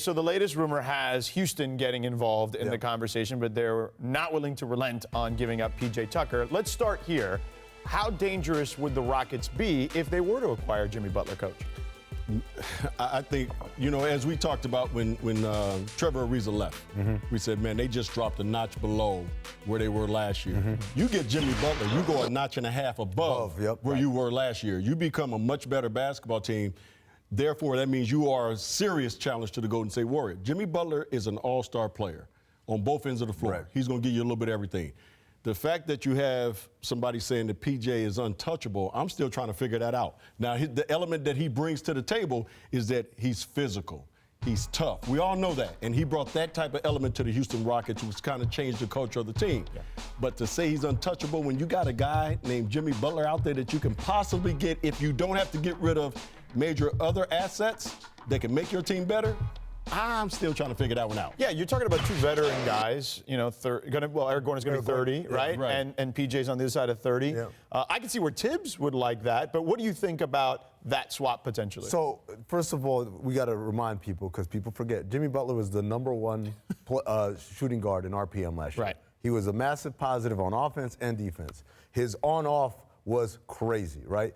So the latest rumor has Houston getting involved in the conversation, but they're not willing to relent on giving up P.J. Tucker. Let's start here. How dangerous would the Rockets be if they were to acquire Jimmy Butler, Coach? I think, you know, as we talked about when Trevor Ariza left, we said, man, they just dropped a notch below where they were last year. You get Jimmy Butler, you go a notch and a half above where you were last year. You become a much better basketball team. Therefore, that means you are a serious challenge to the Golden State Warriors. Jimmy Butler is an all-star player on both ends of the floor. Right. He's going to give you a little bit of everything. The fact that you have somebody saying that PJ is untouchable, I'm still trying to figure that out. Now, the element that he brings to the table is that he's physical. He's tough. We all know that. And he brought that type of element to the Houston Rockets, which kind of changed the culture of the team. Yeah. But to say he's untouchable when you got a guy named Jimmy Butler out there that you can possibly get if you don't have to get rid of major other assets that can make your team better, I'm still trying to figure that one out. Yeah, you're talking about two veteran guys. You know, Eric Gordon's going to be 30, right? And PJ's on the other side of 30. Yeah. I can see where Tibbs would like that, but what do you think about that swap potentially? So, first of all, we got to remind people, because people forget, Jimmy Butler was the #1 shooting guard in RPM last year. Right. He was a massive positive on offense and defense. His on-off was crazy, right?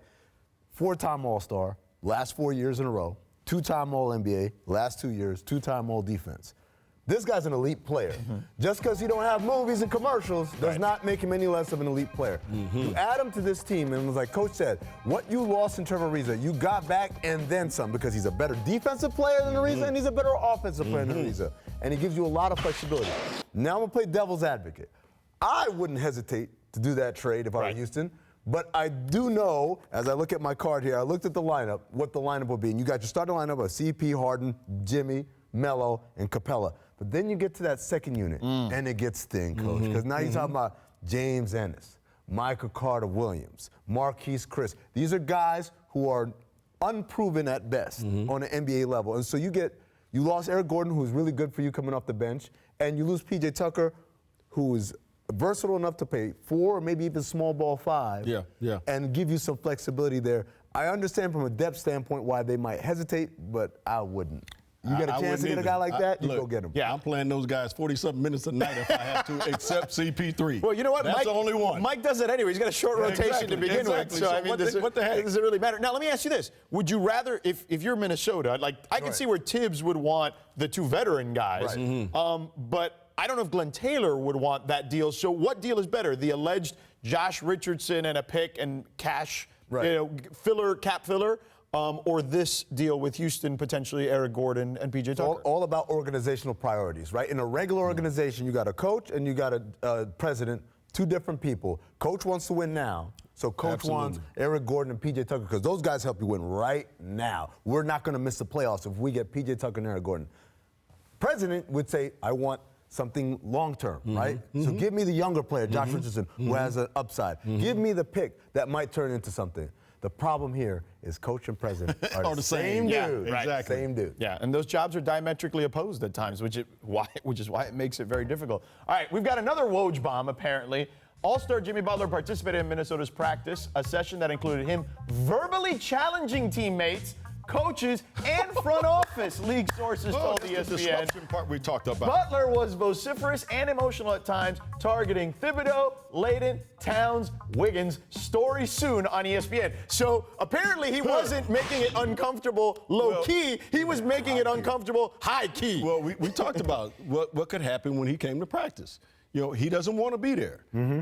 4-time All-Star, last 4 years in a row. 2-time All-NBA, last 2 years, 2-time All-Defense. This guy's an elite player. Just because he don't have movies and commercials does not make him any less of an elite player. You add him to this team, and it was like Coach said, what you lost in Trevor Ariza, you got back and then some, because he's a better defensive player than Ariza, and he's a better offensive player than Ariza. And he gives you a lot of flexibility. Now I'm going to play devil's advocate. I wouldn't hesitate to do that trade if I were Houston. But I do know, as I look at my card here, I looked at the lineup, what the lineup will be. And you got your starting lineup of CP, Harden, Jimmy, Melo, and Capella. But then you get to that second unit, and it gets thin, Coach. Because now you're talking about James Ennis, Michael Carter-Williams, Marquise Chris. These are guys who are unproven at best on an NBA level. And so you lost Eric Gordon, who's really good for you coming off the bench, and you lose P.J. Tucker, who is versatile enough to play 4 or maybe even small ball 5 and give you some flexibility there. I understand from a depth standpoint why they might hesitate, but I wouldn't. You get a chance to get a guy like that, you go get him. Yeah, I'm playing those guys 40-something minutes a night if I have to, except CP3. Well, you know what? That's Mike, the only one. Mike does it anyway. He's got a short rotation to begin with. So, I mean, what the heck? Does it really matter? Now, let me ask you this. Would you rather, if you're Minnesota, like I can see where Tibbs would want the 2 veteran guys, but I don't know if Glenn Taylor would want that deal. So what deal is better? The alleged Josh Richardson and a pick and cash cap filler, or this deal with Houston, potentially Eric Gordon and P.J. Tucker? All about organizational priorities, right? In a regular organization, you got a coach and you got a president, 2 different people. Coach wants to win now. So Coach wants Eric Gordon and P.J. Tucker, because those guys help you win right now. We're not going to miss the playoffs if we get P.J. Tucker and Eric Gordon. President would say, I want something long-term, right? So give me the younger player, Josh Richardson, who has an upside. Give me the pick that might turn into something. The problem here is coach and president are the same dude. Exactly. Same dude. Yeah, and those jobs are diametrically opposed at times, which is why it makes it very difficult. All right, we've got another Woj bomb, apparently. All-star Jimmy Butler participated in Minnesota's practice, a session that included him verbally challenging teammates, coaches, and front office, league sources told ESPN. The disruption part we talked about. Butler was vociferous and emotional at times, targeting Thibodeau, Layden, Towns, Wiggins. Story soon on ESPN. So apparently he wasn't making it uncomfortable low-key. He was making it uncomfortable high-key. Well, we talked about what could happen when he came to practice. You know, he doesn't want to be there.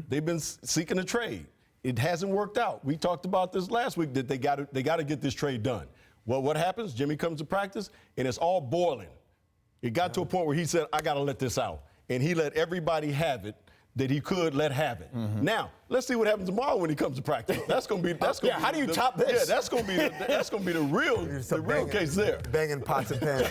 They've been seeking a trade. It hasn't worked out. We talked about this last week, that they got to get this trade done. Well, what happens? Jimmy comes to practice, and it's all boiling. It got to a point where he said, I got to let this out. And he let everybody have it that he could let have it. Now, let's see what happens tomorrow when he comes to practice. That's going to be how do you top this? Yeah, that's going to be the real case there. Banging pots and pans.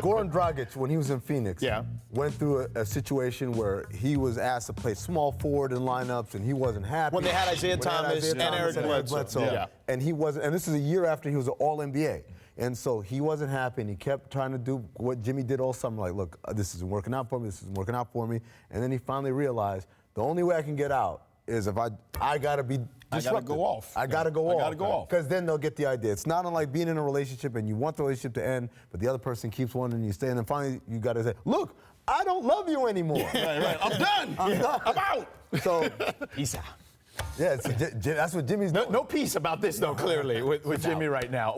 Goran Dragic, when he was in Phoenix, went through a situation where he was asked to play small forward in lineups, and he wasn't happy. When they had Isaiah Thomas and Eric Bledsoe. And he wasn't. And this is a year after he was an All-NBA. And so he wasn't happy, and he kept trying to do what Jimmy did all summer, like, look, this isn't working out for me, this isn't working out for me. And then he finally realized the only way I can get out is if I got to be I gotta go off. I gotta go off. I gotta go off. Because then they'll get the idea. It's not unlike being in a relationship and you want the relationship to end, but the other person keeps wanting you to stay, and then finally you gotta say, look, I don't love you anymore. Right. I'm done. I'm out. So, Peace out. yeah, that's what Jimmy's doing. No peace about this, though, clearly, with Jimmy right now.